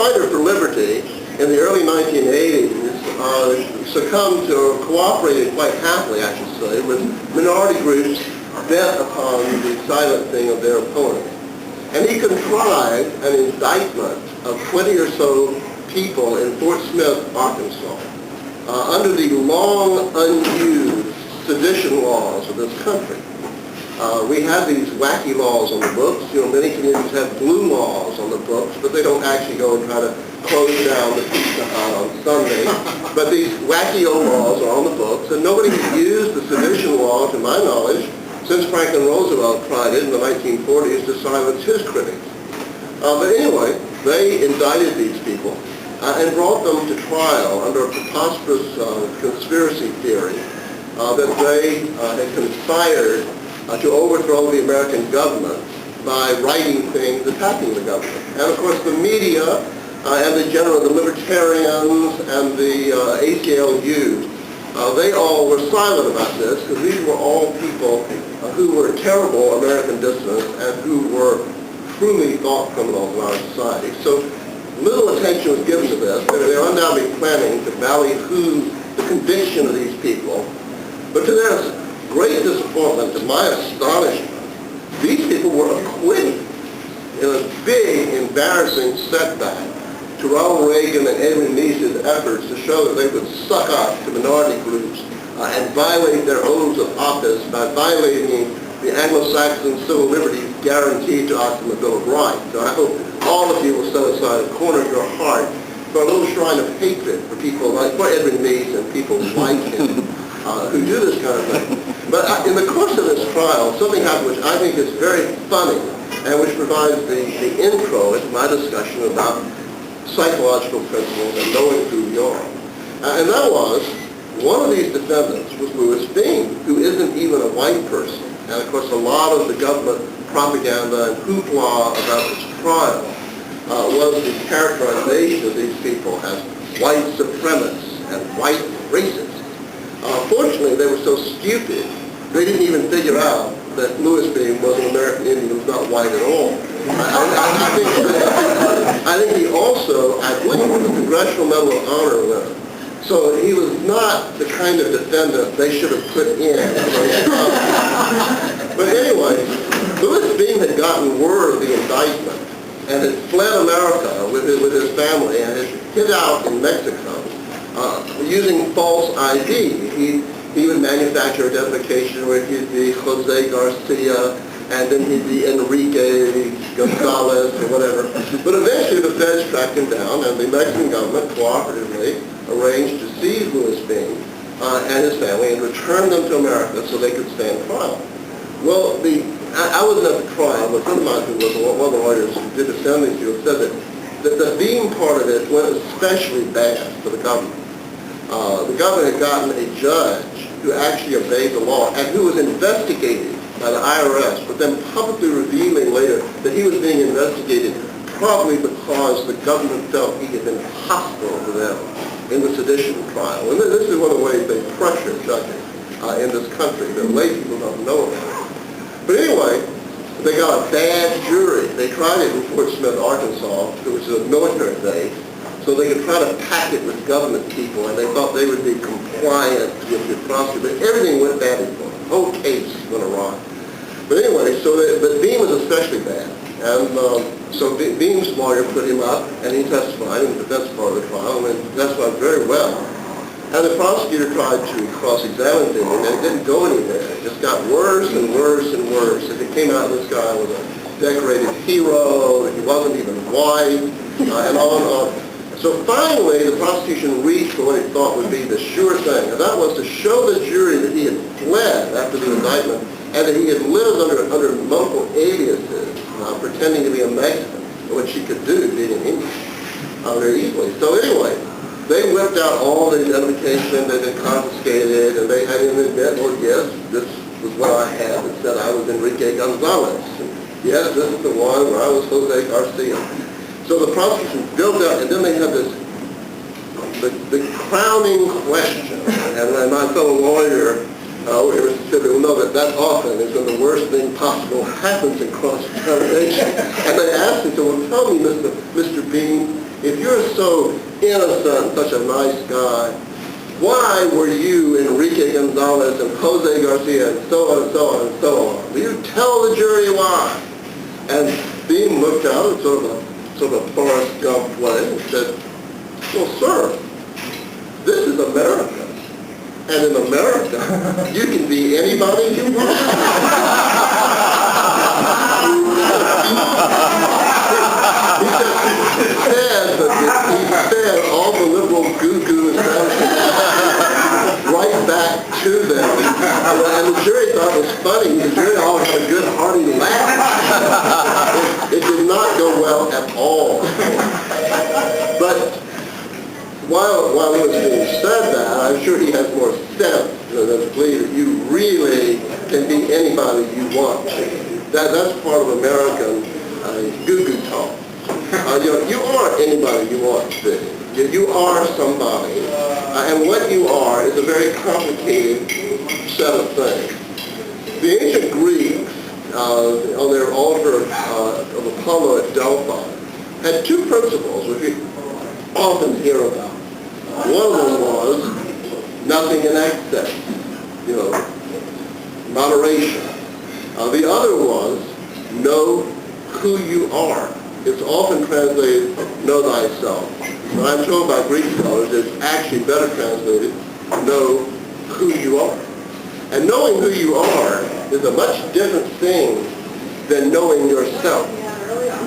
fighter for liberty in the early 1980s succumbed to, or cooperated quite happily, I should say, with minority groups bent upon the silencing of their opponents. And he contrived an indictment of 20 or so people in Fort Smith, Arkansas, under the long unused sedition laws of this country. We have these wacky laws on the books. You know, many communities have blue laws on the books, but they don't actually go and try to close down the Pizza Hut on Sunday. But these wacky old laws are on the books, and nobody has used the sedition law, to my knowledge, since Franklin Roosevelt tried it in the 1940s to silence his critics. But anyway, they indicted these people and brought them to trial under a preposterous conspiracy theory that they had conspired to overthrow the American government by writing things attacking the government. And of course the media and the libertarians and the ACLU, they all were silent about this because these were all people who were terrible American dissidents and who were truly thought criminals in our society. So little attention was given to this. They're undoubtedly planning to ballyhoo the conviction of these people. But to their great disappointment, to my astonishment, these people were acquitted in a big, embarrassing setback to Ronald Reagan and Amren efforts to show that they would suck up to minority groups and violate their oaths of office by violating the Anglo-Saxon civil liberties guaranteed to us in the Bill of Rights. So I hope all of you will set aside a corner of your heart for a little shrine of hatred for people like Edwin Meese and people like him who do this kind of thing. But in the course of this trial, something happened which I think is very funny and which provides the intro into my discussion about psychological principles and knowing who we are. And that was, one of these defendants was Louis Beam, who isn't even a white person. And of course a lot of the government propaganda and hoopla about this trial was the characterization of these people as white supremacists and white racists. Fortunately, they were so stupid, they didn't even figure out that Louis Beam was an American Indian who was not white at all. I think he also, I believe, was a Congressional Medal of Honor winner. So he was not the kind of defendant they should have put in. But anyway, Louis Beam had gotten word of the indictment and had fled America with his family and had hid out in Mexico using false ID. He would manufacture identification where he'd be Jose Garcia and then he'd be Enrique Gonzalez or whatever. But eventually the feds tracked him down and the Mexican government cooperatively arranged to seize Louis Beam and his family and return them to America so they could stand trial. Well, I wasn't at the trial, but a friend of mine who was one of the lawyers who did defend these people said that the Beam part of it went especially bad for the government. The government had gotten a judge who actually obeyed the law and who was investigated by the IRS, but then publicly revealing later that he was being investigated probably because the government felt he had been hostile to them in the sedition trial. And this is one of the ways they pressure judges in this country that lay people don't know about. But anyway, they got a bad jury. They tried it in Fort Smith, Arkansas, which is a military base, so they could try to pack it with government people, and they thought they would be compliant with the prosecutor. But everything went badly for them. The whole case went awry. But anyway, but Beam was especially bad. And so Beam's lawyer put him up, and he testified in the defense part of the trial, and he testified very well. And the prosecutor tried to cross-examine him, and it didn't go anywhere. It just got worse and worse and worse. And it came out this guy was a decorated hero, and he wasn't even white, and on and on. So finally, the prosecution reached for what it thought would be the sure thing, and that was to show the jury that he had fled after the indictment and that he had lived under multiple aliases, pretending to be a Mexican, which he could do being an Indian very easily. So anyway, they whipped out all the identification that had been confiscated, and they had him admit, well, yes, this was what I had that said I was Enrique Gonzalez. And yes, this is the one where I was Jose Garcia. So the prosecution built out, and then they had this, the crowning question, and my fellow lawyer will know that often is when the worst thing possible happens in cross-examination. And they asked him, so well, tell me, Mr. Beam, if you're so innocent and such a nice guy, why were you Enrique Gonzalez and Jose Garcia and so on and so on and so on? Will you tell the jury why? And being looked out in sort of a Forrest Gump way and said, well, sir, this is America. And in America, you can be anybody you want. He said all the liberal goo-goo right back to them. And the jury thought it was funny. The jury all had a good hearty laugh. It did not go well at all. But while it was being said that, I'm sure he has more sense than to believe that you really can be anybody you want to. That's part of American goo-goo talk. You aren't anybody you want to be. You are somebody. And what you are is a very complicated set of things. The ancient Greeks, on their altar of Apollo at Delphi, had two principles which we often hear about. One of them was nothing in excess, moderation. The other was know who you are. It's often translated, know thyself. When I'm told by Greek scholars, it's actually better translated, know who you are. And knowing who you are is a much different thing than knowing yourself.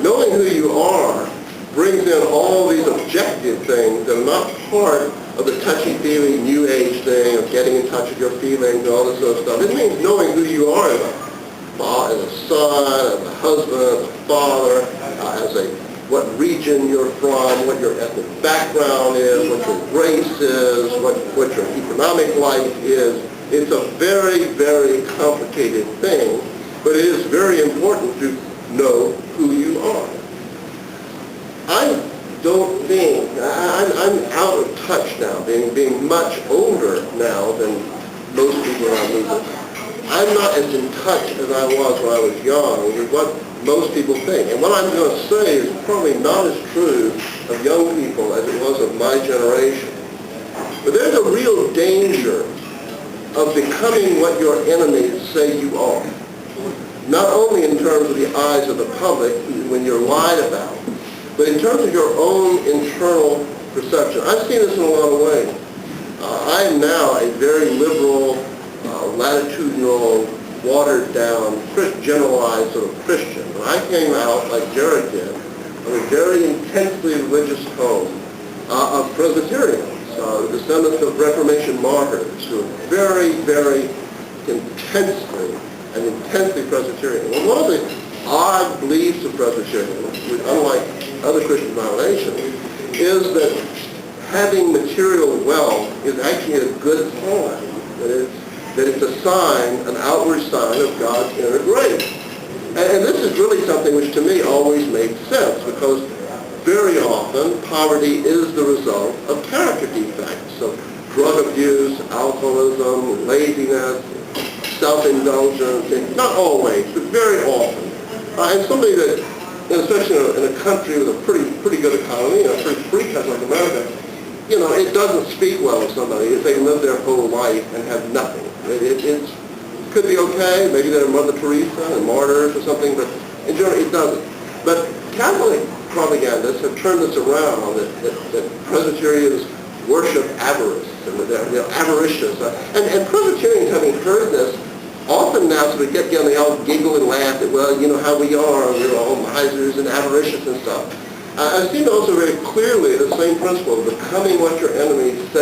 Knowing who you are brings in all these objective things that are not part of the touchy-feely New Age thing of getting in touch with your feelings and all this sort of stuff. It means knowing who you are as a son, as a husband, as a father, what region you're from, what your ethnic background is, what your race is, what your economic life is. It's a very, very complicated thing, but it is very important to know who you are. I don't think, I'm out of touch now, being much older now than most people around me. I'm not as in touch as I was when I was young with what most people think. And what I'm going to say is probably not as true of young people as it was of my generation. But there's a real danger of becoming what your enemies say you are. Not only in terms of the eyes of the public when you're lied about, but in terms of your own internal perception. I've seen this in a lot of ways. I am now a very liberal, latitudinal, watered-down, generalized sort of Christian. When I came out, like Jared did, of a very intensely religious home of Presbyterians, descendants of Reformation martyrs, who are very, very intensely Presbyterian. Well, one of the odd beliefs of Presbyterianism, unlike other Christian denominations, is that having material wealth is actually a good sign. That it's a sign, an outward sign of God's inner grace. And this is really something which to me always made sense, because very often poverty is the result of character defects, of drug abuse, alcoholism, laziness, self-indulgence, and not always, but very often. And somebody that, especially in a country with a pretty good economy, a pretty free country like America, it doesn't speak well of somebody if they live their whole life and have nothing. It could be okay, maybe they're Mother Teresa and martyrs or something, but in general it doesn't. But Catholic propagandists have turned this around, that Presbyterians worship avarice, and they're avaricious. And Presbyterians, having heard this, often now sort of get together and they all giggle and laugh at, well, you know how we are, we're all misers and avaricious and stuff. I've seen also very clearly the same principle of becoming what your enemies say